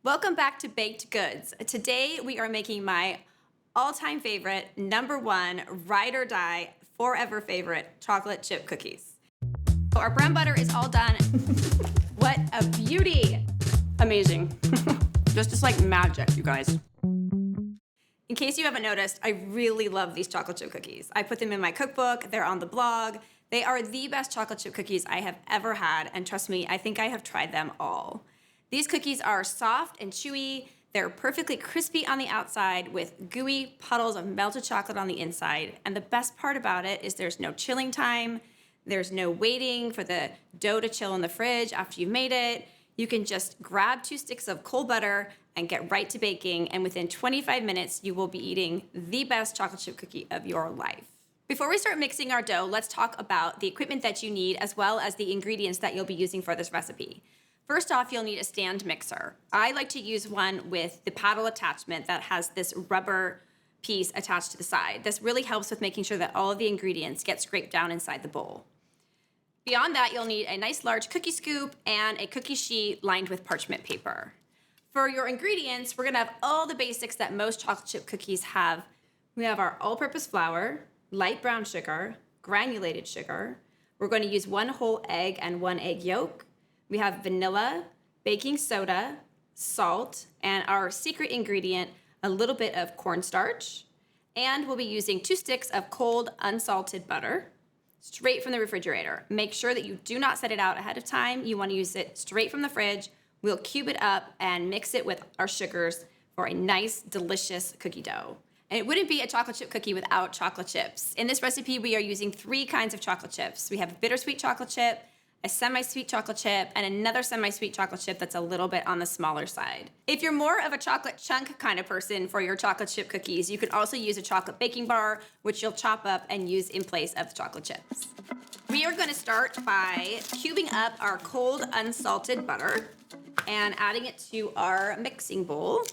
Welcome back to Baked Goods. Today we are making my all-time favorite, #1, ride or die, forever favorite chocolate chip cookies. So our brown butter is all done. What a beauty. Amazing. just like magic, you guys. In case you haven't noticed, I really love these chocolate chip cookies. I put them in my cookbook, they're on the blog. They are the best chocolate chip cookies I have ever had, and trust me, I think I have tried them all. These cookies are soft and chewy. They're perfectly crispy on the outside with gooey puddles of melted chocolate on the inside. And the best part about it is there's no chilling time. There's no waiting for the dough to chill in the fridge after you've made it. You can just grab 2 sticks of cold butter and get right to baking. And within 25 minutes, you will be eating the best chocolate chip cookie of your life. Before we start mixing our dough, let's talk about the equipment that you need as well as the ingredients that you'll be using for this recipe. First off, you'll need a stand mixer. I like to use one with the paddle attachment that has this rubber piece attached to the side. This really helps with making sure that all of the ingredients get scraped down inside the bowl. Beyond that, you'll need a nice large cookie scoop and a cookie sheet lined with parchment paper. For your ingredients, we're gonna have all the basics that most chocolate chip cookies have. We have our all-purpose flour, light brown sugar, granulated sugar. We're going to use 1 whole egg and 1 egg yolk. We have vanilla, baking soda, salt, and our secret ingredient, a little bit of cornstarch. And we'll be using 2 sticks of cold, unsalted butter, straight from the refrigerator. Make sure that you do not set it out ahead of time. You want to use it straight from the fridge. We'll cube it up and mix it with our sugars for a nice, delicious cookie dough. And it wouldn't be a chocolate chip cookie without chocolate chips. In this recipe, we are using 3 kinds of chocolate chips. We have a bittersweet chocolate chip, a semi-sweet chocolate chip, and another semi-sweet chocolate chip that's a little bit on the smaller side. If you're more of a chocolate chunk kind of person for your chocolate chip cookies, you can also use a chocolate baking bar, which you'll chop up and use in place of the chocolate chips. We are gonna start by cubing up our cold, unsalted butter and adding it to our mixing bowl.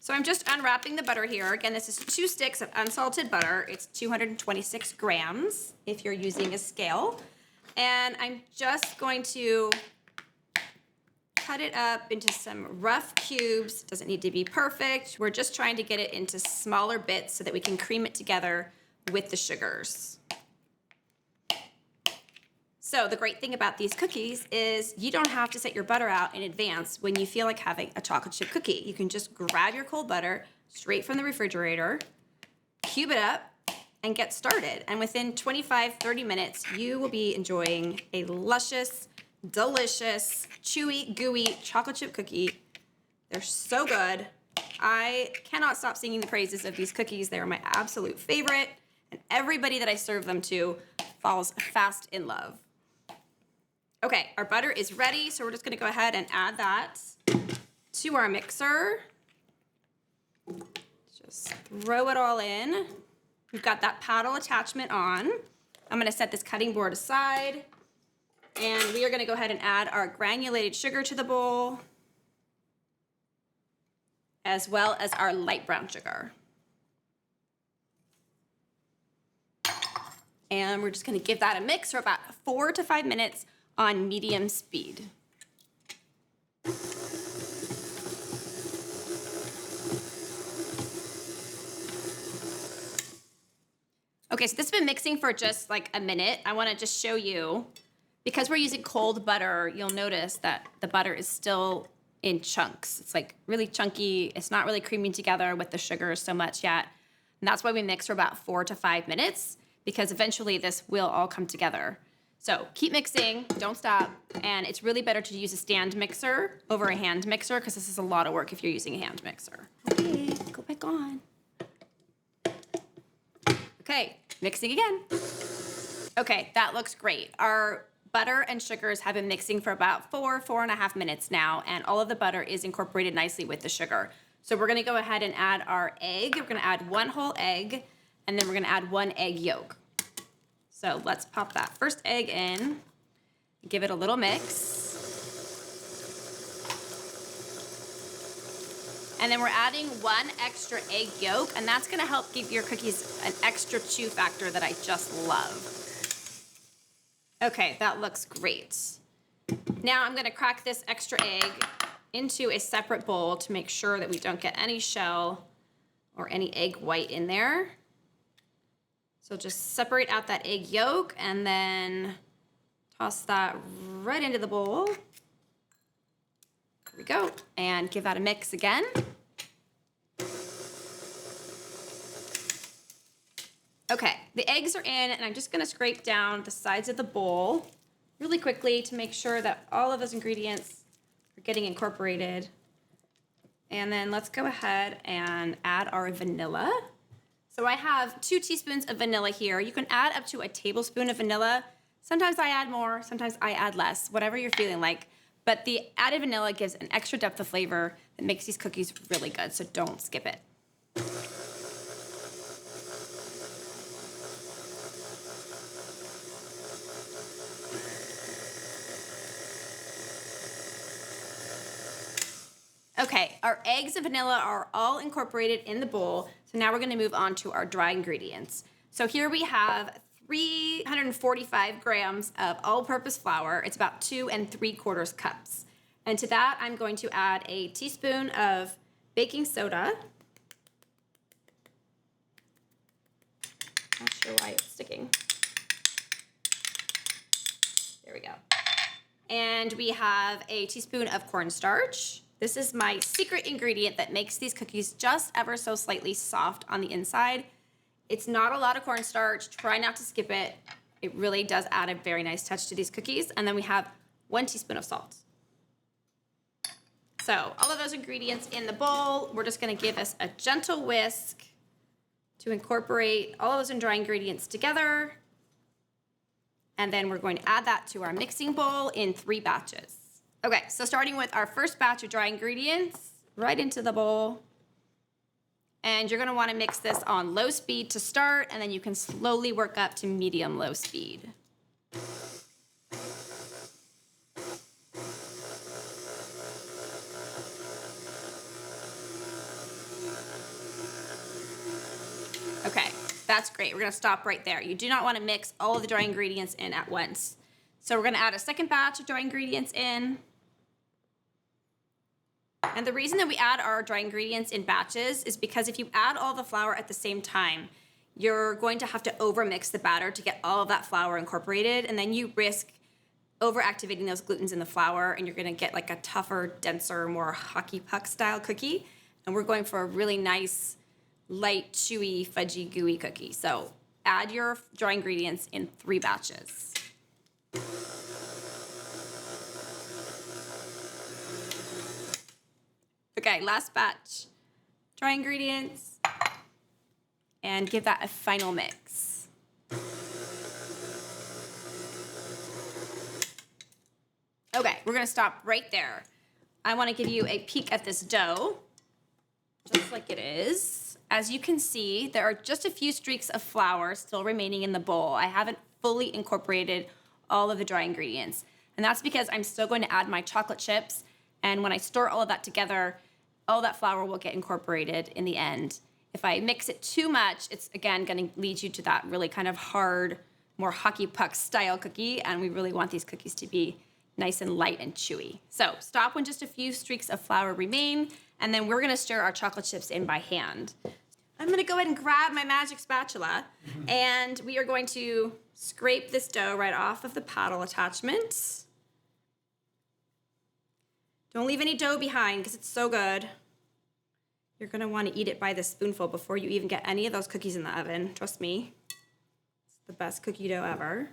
So I'm just unwrapping the butter here. Again, this is 2 sticks of unsalted butter. It's 226 grams if you're using a scale. And I'm just going to cut it up into some rough cubes. Doesn't need to be perfect. We're just trying to get it into smaller bits so that we can cream it together with the sugars. So the great thing about these cookies is you don't have to set your butter out in advance when you feel like having a chocolate chip cookie. You can just grab your cold butter straight from the refrigerator, cube it up, and get started. And within 25-30 minutes, you will be enjoying a luscious, delicious, chewy, gooey chocolate chip cookie. They're so good. I cannot stop singing the praises of these cookies. They are my absolute favorite, and everybody that I serve them to falls fast in love. Okay, our butter is ready, so we're just gonna go ahead and add that to our mixer. Just throw it all in. We've got that paddle attachment on. I'm gonna set this cutting board aside, and we are gonna go ahead and add our granulated sugar to the bowl, as well as our light brown sugar. And we're just gonna give that a mix for about 4 to 5 minutes on medium speed. Okay, so this has been mixing for just like a minute. I wanna just show you, because we're using cold butter, you'll notice that the butter is still in chunks. It's like really chunky. It's not really creaming together with the sugar so much yet. And that's why we mix for about 4 to 5 minutes, because eventually this will all come together. So keep mixing, don't stop. And it's really better to use a stand mixer over a hand mixer, because this is a lot of work if you're using a hand mixer. Okay, go back on. Okay, mixing again. Okay, that looks great. Our butter and sugars have been mixing for about 4.5 minutes now, and all of the butter is incorporated nicely with the sugar. So we're gonna go ahead and add our egg. We're gonna add 1 whole egg, and then we're gonna add 1 egg yolk. So let's pop that first egg in, give it a little mix. And then we're adding 1 extra egg yolk, and that's gonna help give your cookies an extra chew factor that I just love. Okay, that looks great. Now I'm gonna crack this extra egg into a separate bowl to make sure that we don't get any shell or any egg white in there. So just separate out that egg yolk and then toss that right into the bowl. There we go. And give that a mix again. Okay, the eggs are in, and I'm just gonna scrape down the sides of the bowl really quickly to make sure that all of those ingredients are getting incorporated. And then let's go ahead and add our vanilla. So I have 2 teaspoons of vanilla here. You can add up to a tablespoon of vanilla. Sometimes I add more, sometimes I add less, whatever you're feeling like. But the added vanilla gives an extra depth of flavor that makes these cookies really good, so don't skip it. Okay, our eggs and vanilla are all incorporated in the bowl. So now we're gonna move on to our dry ingredients. So here we have 345 grams of all-purpose flour. It's about 2 3/4 cups. And to that, I'm going to add a teaspoon of baking soda. Not sure why it's sticking. There we go. And we have a teaspoon of cornstarch. This is my secret ingredient that makes these cookies just ever so slightly soft on the inside. It's not a lot of cornstarch. Try not to skip it. It really does add a very nice touch to these cookies. And then we have 1 teaspoon of salt. So all of those ingredients in the bowl, we're just gonna give us a gentle whisk to incorporate all of those dry ingredients together. And then we're going to add that to our mixing bowl in 3 batches. Okay, so starting with our first batch of dry ingredients, right into the bowl. And you're gonna wanna mix this on low speed to start, and then you can slowly work up to medium-low speed. Okay, that's great. We're gonna stop right there. You do not wanna mix all of the dry ingredients in at once. So we're gonna add a second batch of dry ingredients in. And the reason that we add our dry ingredients in batches is because if you add all the flour at the same time, you're going to have to overmix the batter to get all of that flour incorporated, and then you risk overactivating those glutens in the flour, and you're gonna get like a tougher, denser, more hockey puck style cookie. And we're going for a really nice, light, chewy, fudgy, gooey cookie. So add your dry ingredients in 3 batches. Okay, last batch. Dry ingredients. And give that a final mix. Okay, we're gonna stop right there. I wanna give you a peek at this dough, just like it is. As you can see, there are just a few streaks of flour still remaining in the bowl. I haven't fully incorporated all of the dry ingredients. And that's because I'm still going to add my chocolate chips. And when I stir all of that together, all that flour will get incorporated in the end. If I mix it too much, it's again gonna lead you to that really kind of hard, more hockey puck style cookie. And we really want these cookies to be nice and light and chewy. So stop when just a few streaks of flour remain. And then we're gonna stir our chocolate chips in by hand. I'm gonna go ahead and grab my magic spatula, and we are going to scrape this dough right off of the paddle attachment. Don't leave any dough behind because it's so good. You're gonna wanna eat it by the spoonful before you even get any of those cookies in the oven. Trust me, it's the best cookie dough ever.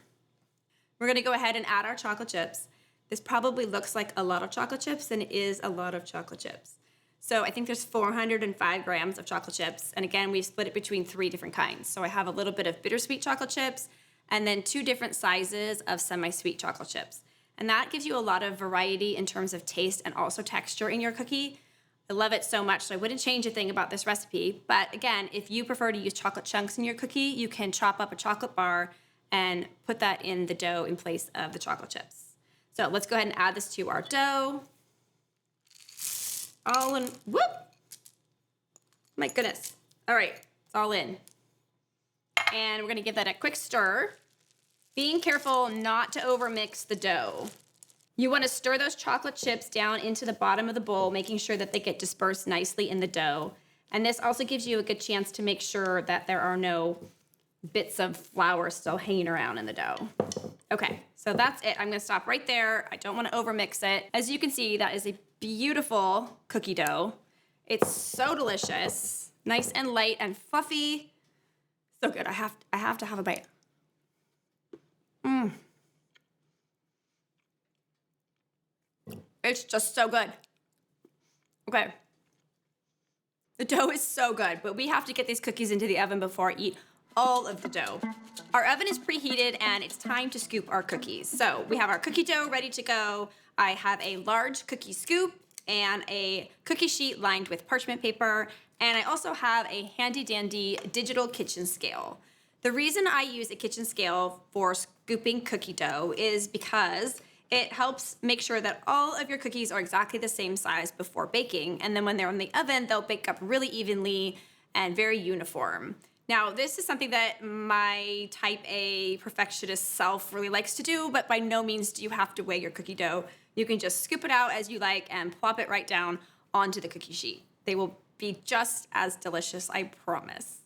We're gonna go ahead and add our chocolate chips. This probably looks like a lot of chocolate chips, and it is a lot of chocolate chips. So I think there's 405 grams of chocolate chips. And again, we've split it between 3 different kinds. So I have a little bit of bittersweet chocolate chips and then 2 different sizes of semi-sweet chocolate chips. And that gives you a lot of variety in terms of taste and also texture in your cookie. I love it so much, so I wouldn't change a thing about this recipe. But again, if you prefer to use chocolate chunks in your cookie, you can chop up a chocolate bar and put that in the dough in place of the chocolate chips. So let's go ahead and add this to our dough. All in, whoop! My goodness. All right, it's all in. And we're gonna give that a quick stir. Being careful not to overmix the dough. You want to stir those chocolate chips down into the bottom of the bowl, making sure that they get dispersed nicely in the dough. And this also gives you a good chance to make sure that there are no bits of flour still hanging around in the dough. Okay, so that's it. I'm gonna stop right there. I don't wanna overmix it. As you can see, that is a beautiful cookie dough. It's so delicious, nice and light and fluffy. So good, I have to have a bite. It's just so good. Okay. The dough is so good, but we have to get these cookies into the oven before I eat all of the dough. Our oven is preheated and it's time to scoop our cookies. So we have our cookie dough ready to go. I have a large cookie scoop and a cookie sheet lined with parchment paper. And I also have a handy dandy digital kitchen scale. The reason I use a kitchen scale for scooping cookie dough is because it helps make sure that all of your cookies are exactly the same size before baking. And then when they're in the oven, they'll bake up really evenly and very uniform. Now, this is something that my type A perfectionist self really likes to do, but by no means do you have to weigh your cookie dough. You can just scoop it out as you like and plop it right down onto the cookie sheet. They will be just as delicious, I promise.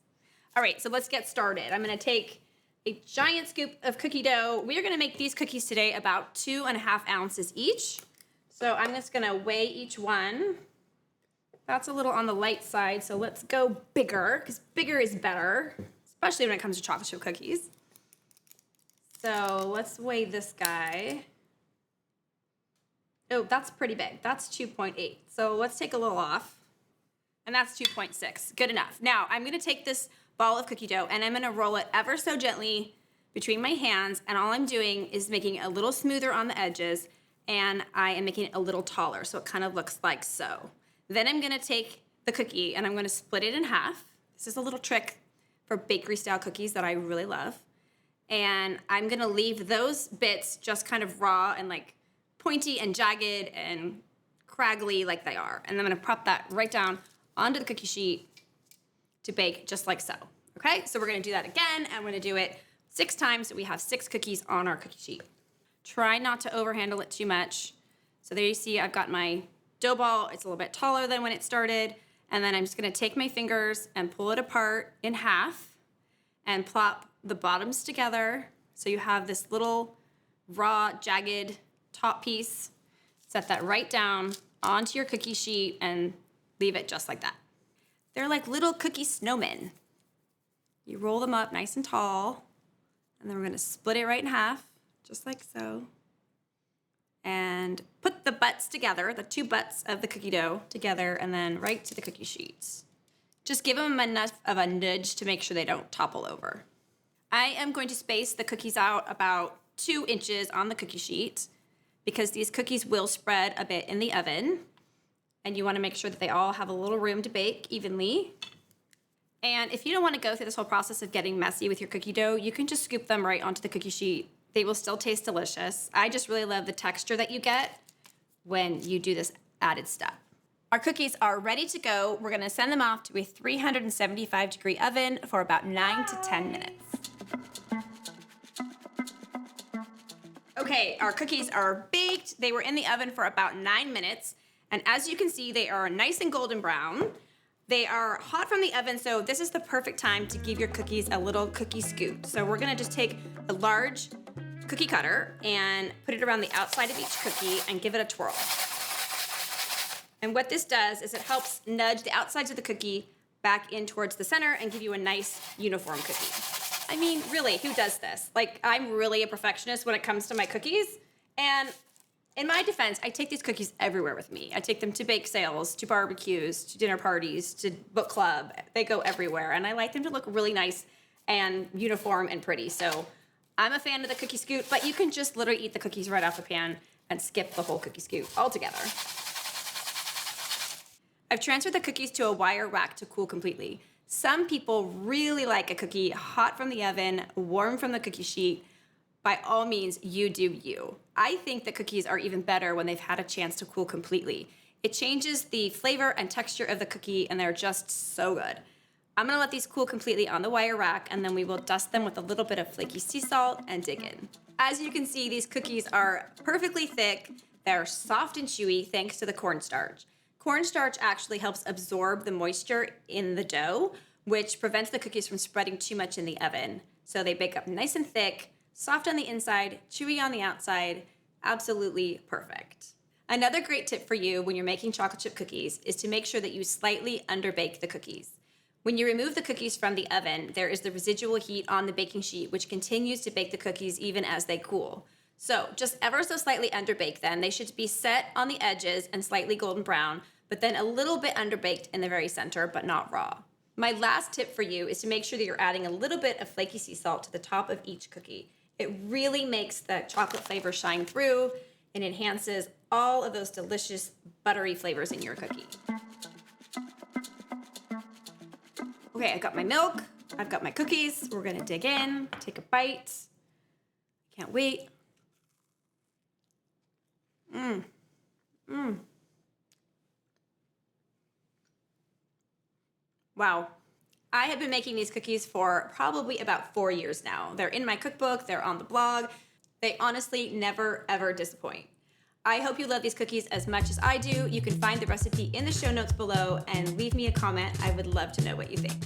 All right, so let's get started. I'm gonna take a giant scoop of cookie dough. We are gonna make these cookies today about 2.5 ounces each. So I'm just gonna weigh each one. That's a little on the light side, so let's go bigger, because bigger is better, especially when it comes to chocolate chip cookies. So let's weigh this guy. Oh, that's pretty big. That's 2.8. So let's take a little off. And that's 2.6. Good enough. Now, I'm going to take this ball of cookie dough, and I'm going to roll it ever so gently between my hands, and all I'm doing is making it a little smoother on the edges, and I am making it a little taller, so it kind of looks like so. Then I'm gonna take the cookie and I'm gonna split it in half. This is a little trick for bakery style cookies that I really love. And I'm gonna leave those bits just kind of raw and like pointy and jagged and craggly like they are. And I'm gonna prop that right down onto the cookie sheet to bake just like so. Okay, so we're gonna do that again. I'm gonna do it 6 times so we have 6 cookies on our cookie sheet. Try not to overhandle it too much. So there you see I've got my dough ball. It's a little bit taller than when it started. And then I'm just gonna take my fingers and pull it apart in half and plop the bottoms together. So you have this little raw, jagged top piece. Set that right down onto your cookie sheet and leave it just like that. They're like little cookie snowmen. You roll them up nice and tall, and then we're gonna split it right in half, just like so. And put the butts together, the 2 butts of the cookie dough together, and then right to the cookie sheets. Just give them enough of a nudge to make sure they don't topple over. I am going to space the cookies out about 2 inches on the cookie sheet because these cookies will spread a bit in the oven, and you want to make sure that they all have a little room to bake evenly. And if you don't want to go through this whole process of getting messy with your cookie dough, you can just scoop them right onto the cookie sheet. They will still taste delicious. I just really love the texture that you get when you do this added step. Our cookies are ready to go. We're gonna send them off to a 375-degree oven for about 9 to 10 minutes. Okay, our cookies are baked. They were in the oven for about 9 minutes. And as you can see, they are nice and golden brown. They are hot from the oven, so this is the perfect time to give your cookies a little cookie scoop. So we're gonna just take a large cookie cutter and put it around the outside of each cookie and give it a twirl. And what this does is it helps nudge the outsides of the cookie back in towards the center and give you a nice uniform cookie. I mean, really, who does this? Like, I'm really a perfectionist when it comes to my cookies. And in my defense, I take these cookies everywhere with me. I take them to bake sales, to barbecues, to dinner parties, to book club. They go everywhere. And I like them to look really nice and uniform and pretty. So I'm a fan of the cookie scoop, but you can just literally eat the cookies right off the pan and skip the whole cookie scoop altogether. I've transferred the cookies to a wire rack to cool completely. Some people really like a cookie hot from the oven, warm from the cookie sheet. By all means, you do you. I think the cookies are even better when they've had a chance to cool completely. It changes the flavor and texture of the cookie, and they're just so good. I'm gonna let these cool completely on the wire rack, and then we will dust them with a little bit of flaky sea salt and dig in. As you can see, these cookies are perfectly thick. They're soft and chewy thanks to the cornstarch. Cornstarch actually helps absorb the moisture in the dough, which prevents the cookies from spreading too much in the oven. So they bake up nice and thick, soft on the inside, chewy on the outside, absolutely perfect. Another great tip for you when you're making chocolate chip cookies is to make sure that you slightly underbake the cookies. When you remove the cookies from the oven, there is the residual heat on the baking sheet, which continues to bake the cookies even as they cool. So just ever so slightly underbake them. They should be set on the edges and slightly golden brown, but then a little bit underbaked in the very center, but not raw. My last tip for you is to make sure that you're adding a little bit of flaky sea salt to the top of each cookie. It really makes the chocolate flavor shine through and enhances all of those delicious buttery flavors in your cookie. Okay, I've got my milk, I've got my cookies. We're gonna dig in, take a bite. Can't wait. Wow. I have been making these cookies for probably about 4 years now. They're in my cookbook, they're on the blog. They honestly never, ever disappoint. I hope you love these cookies as much as I do. You can find the recipe in the show notes below and leave me a comment. I would love to know what you think.